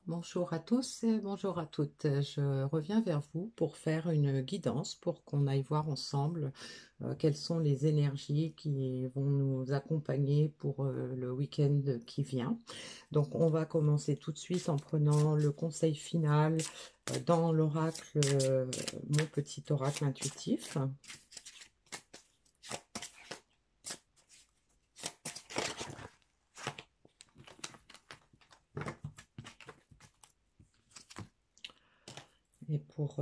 Bonjour à tous et bonjour à toutes. Je reviens vers vous pour faire une guidance pour qu'on aille voir ensemble quelles sont les énergies qui vont nous accompagner pour le week-end qui vient. Donc on va commencer tout de suite en prenant le conseil final dans l'oracle, mon petit oracle intuitif. Et pour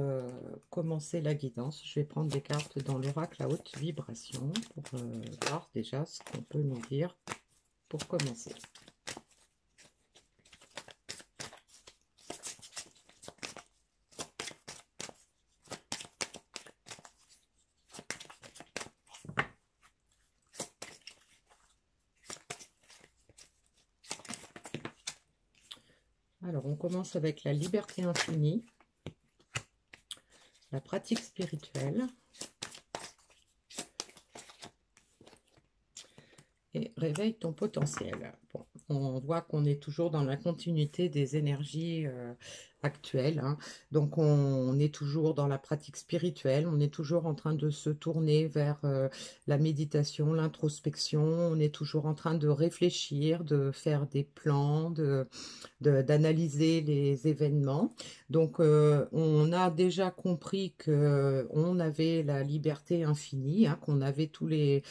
commencer la guidance, je vais prendre des cartes dans l'oracle à haute vibration pour voir déjà ce qu'on peut nous dire pour commencer. Alors, on commence avec la liberté infinie, la pratique spirituelle et réveille ton potentiel. Bon, on voit qu'on est toujours dans la continuité des énergies actuelles, hein. Donc, on est toujours dans la pratique spirituelle, on est toujours en train de se tourner vers la méditation, l'introspection, on est toujours en train de réfléchir, de faire des plans, d'analyser les événements. Donc, on a déjà compris que on avait la liberté infinie, hein, qu'on avait tous les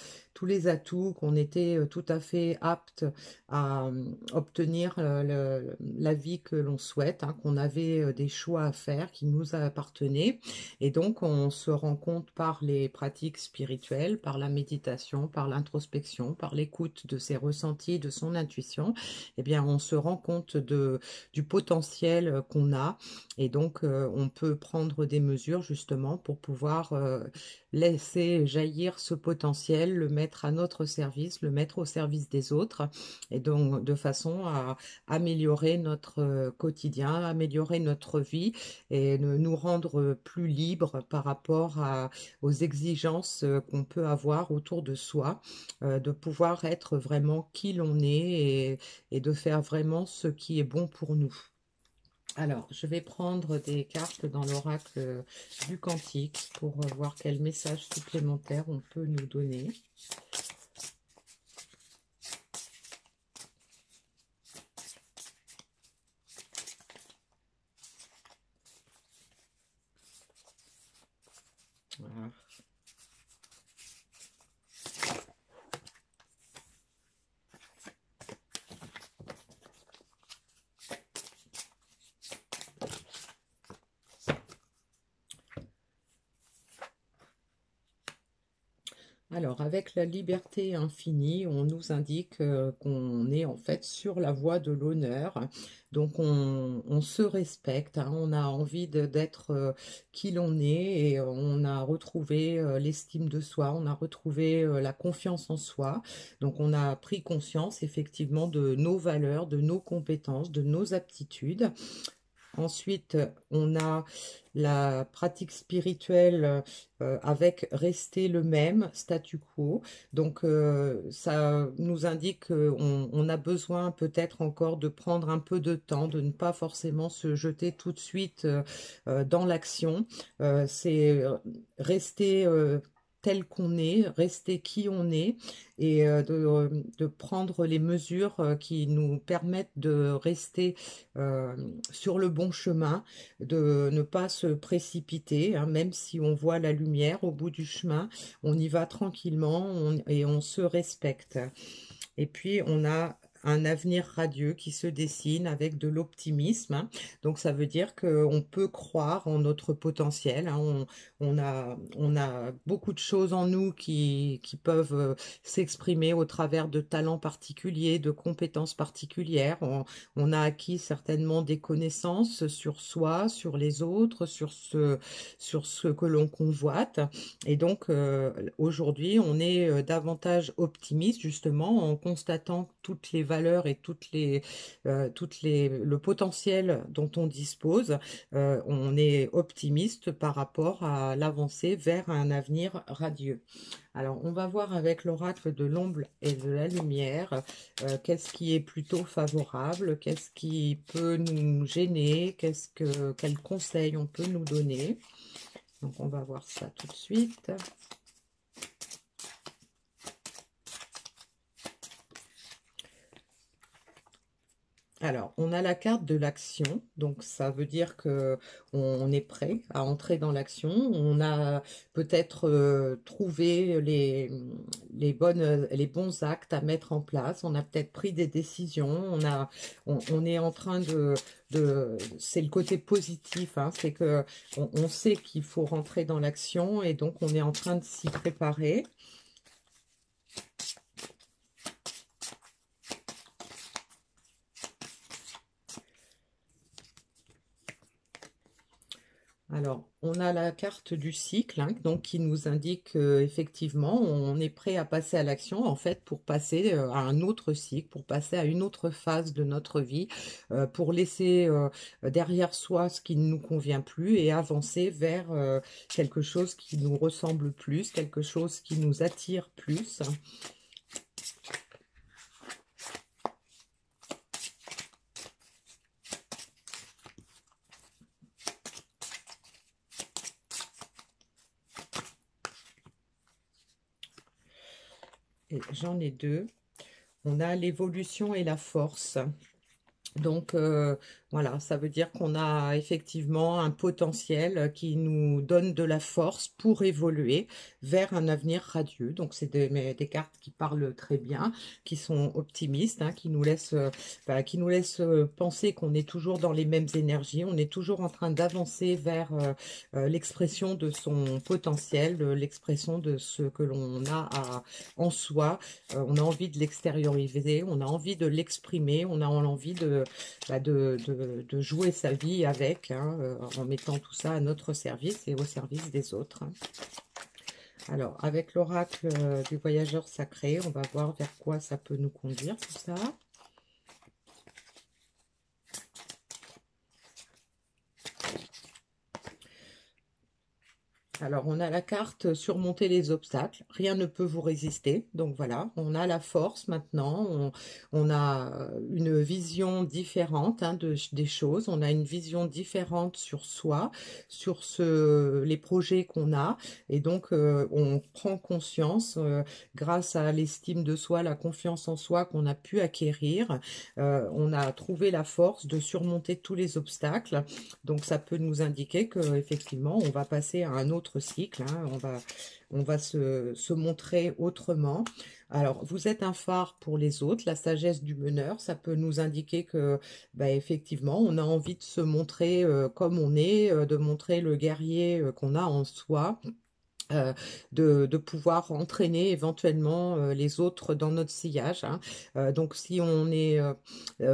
atouts, qu'on était tout à fait apte à obtenir la vie que l'on souhaite, hein, qu'on avait des choix à faire qui nous appartenaient. Et donc, on se rend compte par les pratiques spirituelles, par la méditation, par l'introspection, par l'écoute de ses ressentis, de son intuition, eh bien, on se rend compte du potentiel qu'on a. Et donc, on peut prendre des mesures justement pour pouvoir laisser jaillir ce potentiel, le mettre à notre service, le mettre au service des autres, et donc de façon à améliorer notre quotidien, améliorer notre vie et nous rendre plus libres par rapport aux exigences qu'on peut avoir autour de soi, de pouvoir être vraiment qui l'on est et de faire vraiment ce qui est bon pour nous. Alors, je vais prendre des cartes dans l'oracle du Cantique pour voir quel message supplémentaire on peut nous donner. Voilà. Alors, avec la liberté infinie, on nous indique qu'on est en fait sur la voie de l'honneur. Donc, on se respecte, hein, on a envie d'être qui l'on est et on a retrouvé l'estime de soi, on a retrouvé la confiance en soi. Donc, on a pris conscience effectivement de nos valeurs, de nos compétences, de nos aptitudes. Ensuite, on a la pratique spirituelle avec rester le même statu quo. Donc, ça nous indique qu'on a besoin peut-être encore de prendre un peu de temps, de ne pas forcément se jeter tout de suite dans l'action. C'est rester tel qu'on est, rester qui on est et de prendre les mesures qui nous permettent de rester sur le bon chemin, de ne pas se précipiter, hein, même si on voit la lumière au bout du chemin, on y va tranquillement et on se respecte. Et puis, on a un avenir radieux qui se dessine avec de l'optimisme, hein. Donc, ça veut dire qu'on peut croire en notre potentiel, hein. On a beaucoup de choses en nous qui peuvent s'exprimer au travers de talents particuliers, de compétences particulières. On a acquis certainement des connaissances sur soi, sur les autres, sur ce que l'on convoite. Et donc, aujourd'hui, on est davantage optimiste, justement, en constatant toutes les valeurs et le potentiel dont on dispose, on est optimiste par rapport à l'avancée vers un avenir radieux. Alors, on va voir avec l'oracle de l'ombre et de la lumière, qu'est-ce qui est plutôt favorable, qu'est-ce qui peut nous gêner, quels conseils on peut nous donner. Donc, on va voir ça tout de suite. Alors, on a la carte de l'action, donc ça veut dire que on est prêt à entrer dans l'action. On a peut-être trouvé les bons actes à mettre en place. On a peut-être pris des décisions. On est en train c'est le côté positif, hein, c'est que on sait qu'il faut rentrer dans l'action et donc on est en train de s'y préparer. Alors, on a la carte du cycle, hein, donc qui nous indique effectivement on est prêt à passer à l'action en fait pour passer à un autre cycle, pour passer à une autre phase de notre vie, pour laisser derrière soi ce qui ne nous convient plus et avancer vers quelque chose qui nous ressemble plus, quelque chose qui nous attire plus. Et j'en ai deux. On a l'évolution et la force. Donc voilà, ça veut dire qu'on a effectivement un potentiel qui nous donne de la force pour évoluer vers un avenir radieux. Donc c'est des cartes qui parlent très bien, qui sont optimistes, hein, qui nous laissent penser qu'on est toujours dans les mêmes énergies, on est toujours en train d'avancer vers l'expression de son potentiel, l'expression de ce que l'on a en soi. On a envie de l'extérioriser, on a envie de l'exprimer, on a envie de jouer sa vie avec, hein, en mettant tout ça à notre service et au service des autres. Alors, avec l'oracle du voyageur sacré, on va voir vers quoi ça peut nous conduire, tout ça. Alors, on a la carte surmonter les obstacles. Rien ne peut vous résister. Donc voilà, on a la force maintenant. On a une vision différente, hein, des choses. On a une vision différente sur soi, sur les projets qu'on a. Et donc, on prend conscience, grâce à l'estime de soi, la confiance en soi qu'on a pu acquérir. On a trouvé la force de surmonter tous les obstacles. Donc, ça peut nous indiquer que effectivement, on va passer à un autre cycle, hein, on va se montrer autrement. Alors, vous êtes un phare pour les autres, la sagesse du meneur, ça peut nous indiquer que, bah, effectivement, on a envie de se montrer comme on est, de montrer le guerrier qu'on a en soi. De pouvoir entraîner éventuellement les autres dans notre sillage, hein. Donc si on est,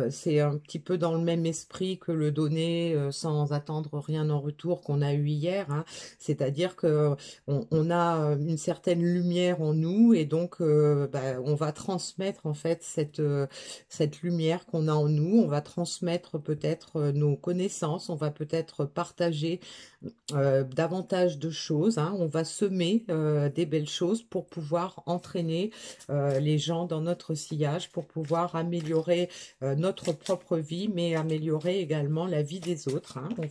c'est un petit peu dans le même esprit que le donner sans attendre rien en retour qu'on a eu hier, hein. C'est-à-dire que on a une certaine lumière en nous et donc bah, on va transmettre en fait cette lumière qu'on a en nous, on va transmettre peut-être nos connaissances, on va peut-être partager davantage de choses, hein. On va semer des belles choses pour pouvoir entraîner les gens dans notre sillage, pour pouvoir améliorer notre propre vie, mais améliorer également la vie des autres, hein. On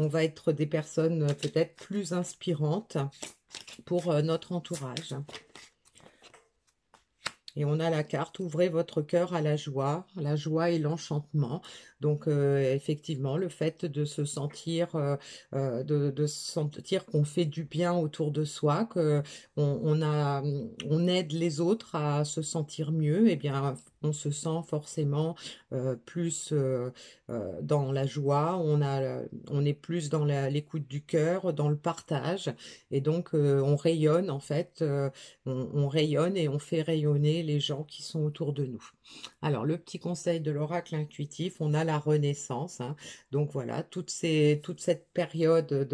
va être des personnes peut-être plus inspirantes pour notre entourage. Et on a la carte, ouvrez votre cœur à la joie et l'enchantement. Donc effectivement, le fait de se sentir, de se sentir qu'on fait du bien autour de soi, que on aide les autres à se sentir mieux, eh bien on se sent forcément plus dans la joie, on est plus dans l'écoute du cœur, dans le partage, et donc on rayonne en fait, on rayonne et on fait rayonner les gens qui sont autour de nous. Alors, le petit conseil de l'oracle intuitif, on a la renaissance, hein. Donc voilà, toute cette période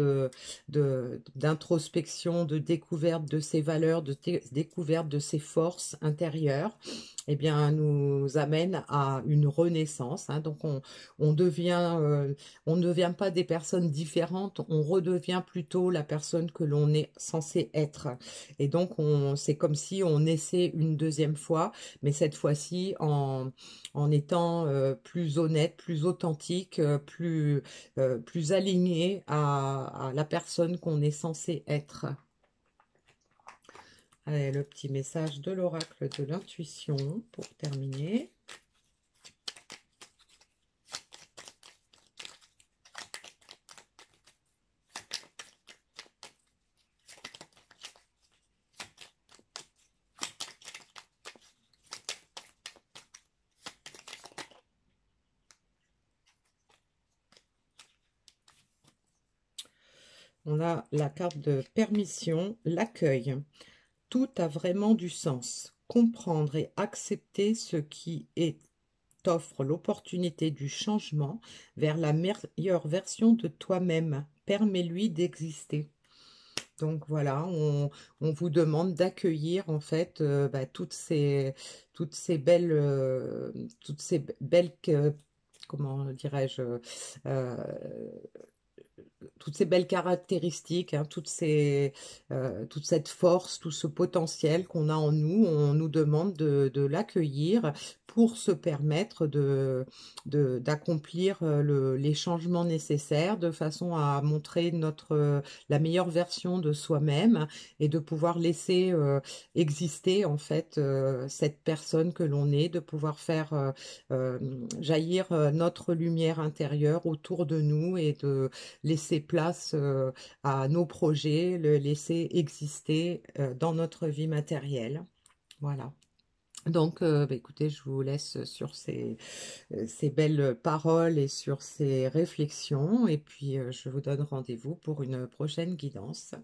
d'introspection, de découverte de ses valeurs, de découverte de ses forces intérieures, eh bien, nous amène à une renaissance, hein. Donc, on ne devient pas des personnes différentes, on redevient plutôt la personne que l'on est censé être. Et donc, c'est comme si on naissait une deuxième fois, mais cette fois-ci en étant plus honnête, plus authentique, plus aligné à la personne qu'on est censé être. Allez, le petit message de l'oracle de l'intuition pour terminer. On a la carte de permission, l'accueil. Tout a vraiment du sens. Comprendre et accepter ce qui est t'offre l'opportunité du changement vers la meilleure version de toi-même. Permets-lui d'exister. Donc voilà, on vous demande d'accueillir en fait toutes ces belles, comment dirais-je, euh, toutes ces belles caractéristiques, hein, toute cette force, tout ce potentiel qu'on a en nous, on nous demande de l'accueillir pour se permettre d'accomplir les changements nécessaires de façon à montrer la meilleure version de soi-même et de pouvoir laisser exister en fait cette personne que l'on est, de pouvoir faire euh, jaillir notre lumière intérieure autour de nous et de laisser place à nos projets, le laisser exister dans notre vie matérielle. Voilà. Donc, écoutez, je vous laisse sur ces belles paroles et sur ces réflexions, et puis je vous donne rendez-vous pour une prochaine guidance.